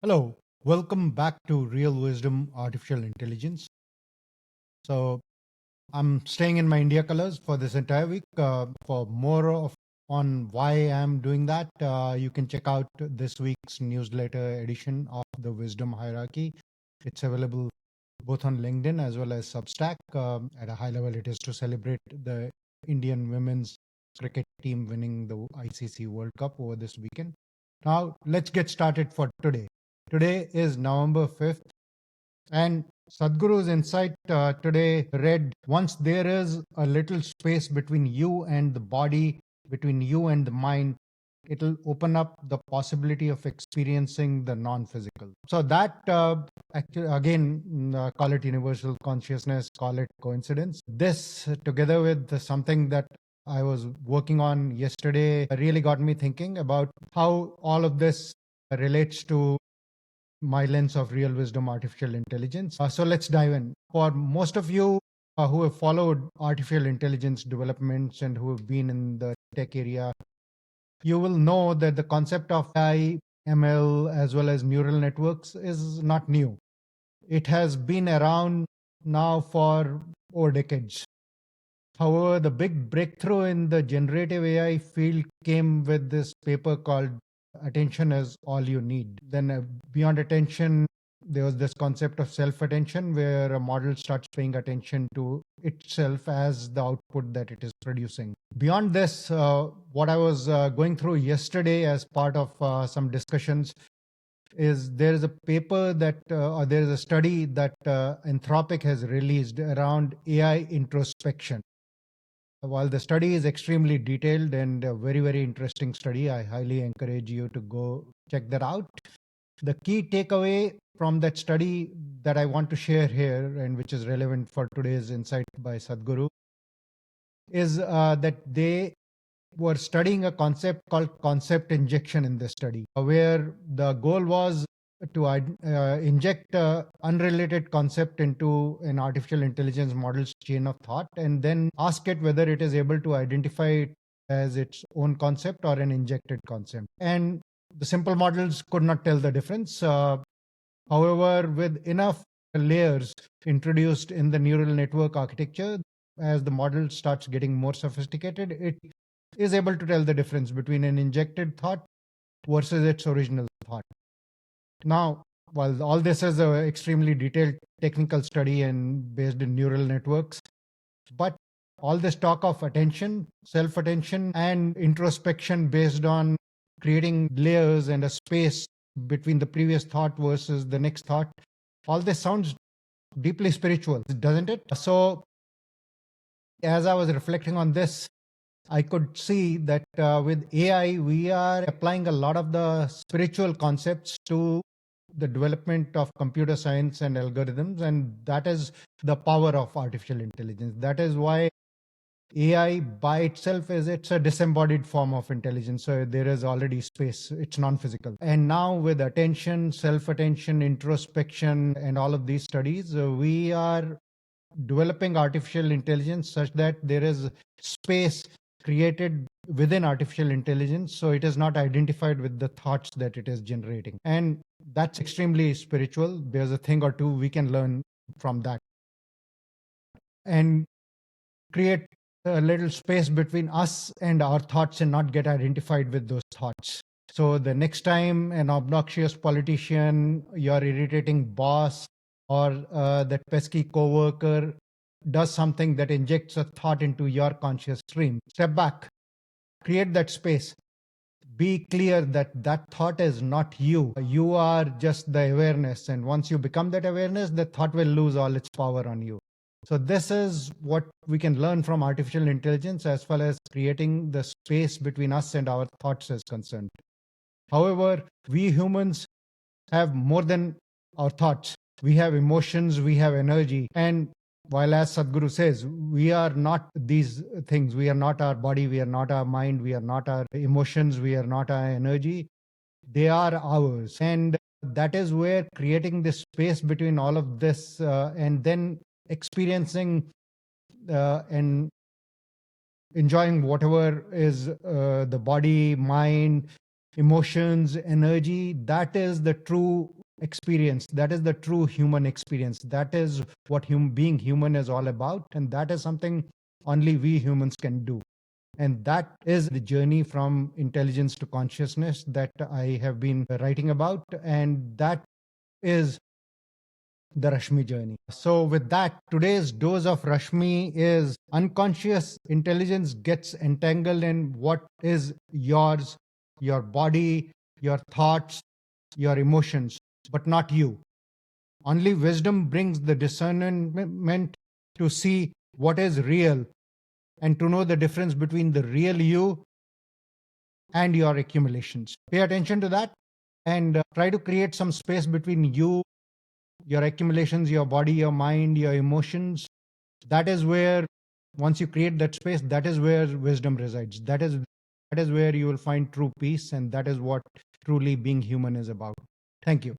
Hello, welcome back to Real Wisdom Artificial Intelligence. So, I'm staying in my India colors for this entire week. For more on why I'm doing that, you can check out this week's newsletter edition of the Wisdom Hierarchy. It's available both on LinkedIn as well as Substack. At a high level, it is to celebrate the Indian women's cricket team winning the ICC World Cup over this weekend. Now, let's get started for today. Today is November 5th, and Sadhguru's Insight today read, once there is a little space between you and the body, between you and the mind, it'll open up the possibility of experiencing the non-physical. So that, actually, again, call it universal consciousness, call it coincidence. This, together with something that I was working on yesterday, really got me thinking about how all of this relates to my lens of real wisdom artificial intelligence. So let's dive in. For most of you who have followed artificial intelligence developments and who have been in the tech area, you will know that the concept of AI, ML, as well as neural networks is not new. It has been around now for over decades. However, the big breakthrough in the generative AI field came with this paper called Attention is All You Need. Then, beyond attention, there was this concept of self attention, where a model starts paying attention to itself as the output that it is producing. Beyond this, what I was going through yesterday as part of some discussions is there is a paper that, or there is a study that Anthropic has released around AI introspection. While the study is extremely detailed and a very, very interesting study, I highly encourage you to go check that out. The key takeaway from that study that I want to share here, and which is relevant for today's insight by Sadhguru, is that they were studying a concept called concept injection in the study, where the goal was to inject unrelated concept into an artificial intelligence model's chain of thought and then ask it whether it is able to identify it as its own concept or an injected concept. And the simple models could not tell the difference. However, with enough layers introduced in the neural network architecture, as the model starts getting more sophisticated, it is able to tell the difference between an injected thought versus its original thought. Now, while all this is an extremely detailed technical study and based in neural networks, but all this talk of attention, self-attention, and introspection based on creating layers and a space between the previous thought versus the next thought, all this sounds deeply spiritual, doesn't it? So, as I was reflecting on this, I could see that with AI, we are applying a lot of the spiritual concepts to the development of computer science and algorithms. And that is the power of artificial intelligence. That is why AI by itself it's a disembodied form of intelligence. So there is already space, it's non-physical. And now with attention, self-attention, introspection, and all of these studies, we are developing artificial intelligence such that there is space created within artificial intelligence, so it is not identified with the thoughts that it is generating. And that's extremely spiritual. There's a thing or two we can learn from that and create a little space between us and our thoughts and not get identified with those thoughts. So the next time an obnoxious politician, your irritating boss, or that pesky coworker does something that injects a thought into your conscious stream, step back, create that space. Be clear that that thought is not you. You are just the awareness. And once you become that awareness, the thought will lose all its power on you. So this is what we can learn from artificial intelligence as far as creating the space between us and our thoughts is concerned. However, we humans have more than our thoughts. We have emotions, we have energy. And while, as Sadhguru says, we are not these things, we are not our body, we are not our mind, we are not our emotions, we are not our energy, they are ours. And that is where creating this space between all of this and then experiencing and enjoying whatever is the body, mind, emotions, energy. That is the true experience. That is the true human experience. That is what being human is all about. And that is something only we humans can do. And that is the journey from intelligence to consciousness that I have been writing about. And that is the Rashmi journey. So, with that, today's dose of Rashmi is unconscious intelligence gets entangled in what is yours, your body, your thoughts, your emotions, but not you. Only wisdom brings the discernment to see what is real and to know the difference between the real you and your accumulations. Pay attention to that and try to create some space between you, your accumulations, your body, your mind, your emotions. That is where, once you create that space, that is where wisdom resides. That is where you will find true peace, and that is what truly being human is about. Thank you.